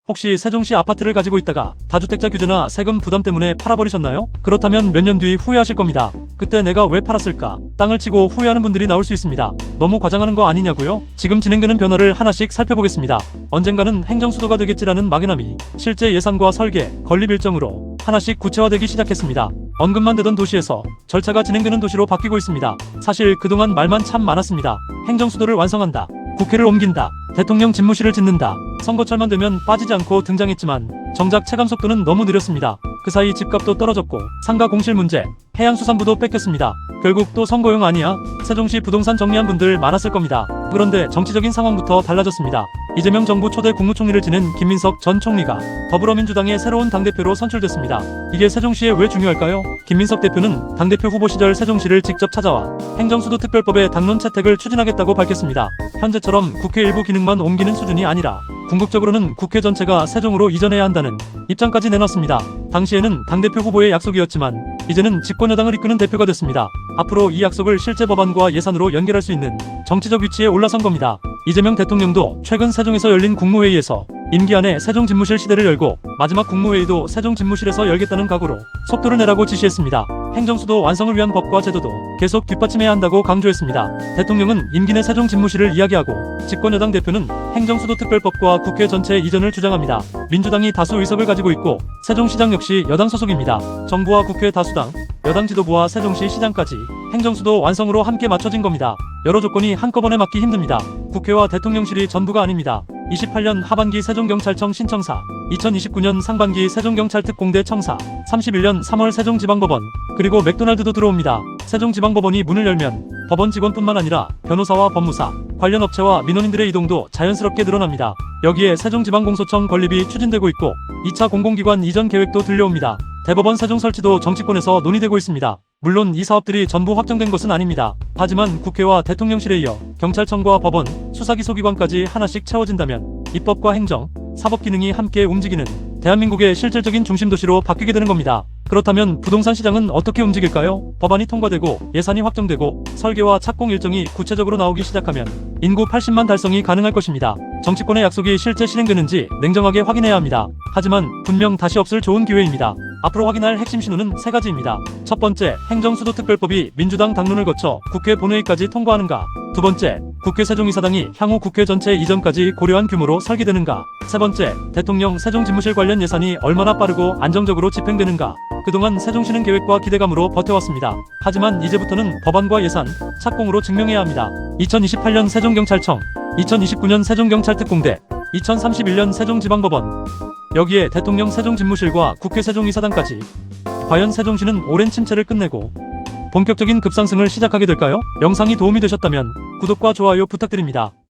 혹시 세종시 아파트를 가지고 있다가 다주택자 규제나 세금 부담 때문에 팔아버리셨나요? 그렇다면 몇 년 뒤 후회하실 겁니다. 그때 내가 왜 팔았을까? 땅을 치고 후회하는 분들이 나올 수 있습니다. 너무 과장하는 거 아니냐고요? 지금 진행되는 변화를 하나씩 살펴보겠습니다. 언젠가는 행정수도가 되겠지라는 막연함이 실제 예산과 설계, 건립 일정으로 하나씩 구체화되기 시작했습니다. 언급만 되던 도시에서 절차가 진행되는 도시로 바뀌고 있습니다. 사실 그동안 말만 참 많았습니다. 행정수도를 완성한다. 국회를 옮긴다. 대통령 집무실을 짓는다. 선거철만 되면 빠지지 않고 등장했지만 정작 체감 속도는 너무 느렸습니다. 그 사이 집값도 떨어졌고 상가 공실 문제, 해양수산부도 뺏겼습니다. 결국 또 선거용 아니야? 세종시 부동산 정리한 분들 많았을 겁니다. 그런데 정치적인 상황부터 달라졌습니다. 이재명 정부 초대 국무총리를 지낸 김민석 전 총리가 더불어민주당의 새로운 당대표로 선출됐습니다. 이게 세종시에 왜 중요할까요? 김민석 대표는 당대표 후보 시절 세종시를 직접 찾아와 행정수도특별법의 당론 채택을 추진하겠다고 밝혔습니다. 현재처럼 국회 일부 기능만 옮기는 수준이 아니라 궁극적으로는 국회 전체가 세종으로 이전해야 한다는 입장까지 내놨습니다. 당시에는 당대표 후보의 약속이었지만 이제는 집권여당을 이끄는 대표가 됐습니다. 앞으로 이 약속을 실제 법안과 예산으로 연결할 수 있는 정치적 위치에 올라선 겁니다. 이재명 대통령도 최근 세종에서 열린 국무회의에서 임기 안에 세종 집무실 시대를 열고 마지막 국무회의도 세종 집무실에서 열겠다는 각오로 속도를 내라고 지시했습니다. 행정수도 완성을 위한 법과 제도도 계속 뒷받침해야 한다고 강조했습니다. 대통령은 임기 내 세종 집무실을 이야기하고 집권여당 대표는 행정수도특별법과 국회 전체 이전을 주장합니다. 민주당이 다수 의석을 가지고 있고 세종시장 역시 여당 소속입니다. 정부와 국회 다수당, 여당 지도부와 세종시 시장까지 행정수도 완성으로 함께 맞춰진 겁니다. 여러 조건이 한꺼번에 맞기 힘듭니다. 국회와 대통령실이 전부가 아닙니다. 28년 하반기 세종경찰청 신청사, 2029년 상반기 세종경찰특공대 청사, 31년 3월 세종지방법원, 그리고 맥도날드도 들어옵니다. 세종지방법원이 문을 열면 법원 직원뿐만 아니라 변호사와 법무사, 관련 업체와 민원인들의 이동도 자연스럽게 늘어납니다. 여기에 세종지방공소청 건립이 추진되고 있고 2차 공공기관 이전 계획도 들려옵니다. 대법원 세종 설치도 정치권에서 논의되고 있습니다. 물론 이 사업들이 전부 확정된 것은 아닙니다. 하지만 국회와 대통령실에 이어 경찰청과 법원, 수사기소기관까지 하나씩 채워진다면 입법과 행정, 사법 기능이 함께 움직이는 대한민국의 실질적인 중심도시로 바뀌게 되는 겁니다. 그렇다면 부동산 시장은 어떻게 움직일까요? 법안이 통과되고 예산이 확정되고 설계와 착공 일정이 구체적으로 나오기 시작하면 인구 80만 달성이 가능할 것입니다. 정치권의 약속이 실제 실행되는지 냉정하게 확인해야 합니다. 하지만 분명 다시 없을 좋은 기회입니다. 앞으로 확인할 핵심 신호는 세 가지입니다. 첫 번째, 행정수도특별법이 민주당 당론을 거쳐 국회 본회의까지 통과하는가. 두 번째, 국회 세종이사당이 향후 국회 전체 이전까지 고려한 규모로 설계되는가. 세 번째, 대통령 세종집무실 관련 예산이 얼마나 빠르고 안정적으로 집행되는가. 그동안 세종시는 계획과 기대감으로 버텨왔습니다. 하지만 이제부터는 법안과 예산, 착공으로 증명해야 합니다. 2028년 세종경찰청, 2029년 세종경찰특공대, 2031년 세종지방법원, 여기에 대통령 세종집무실과 국회 세종이사당까지. 과연 세종시는 오랜 침체를 끝내고 본격적인 급상승을 시작하게 될까요? 영상이 도움이 되셨다면 구독과 좋아요 부탁드립니다.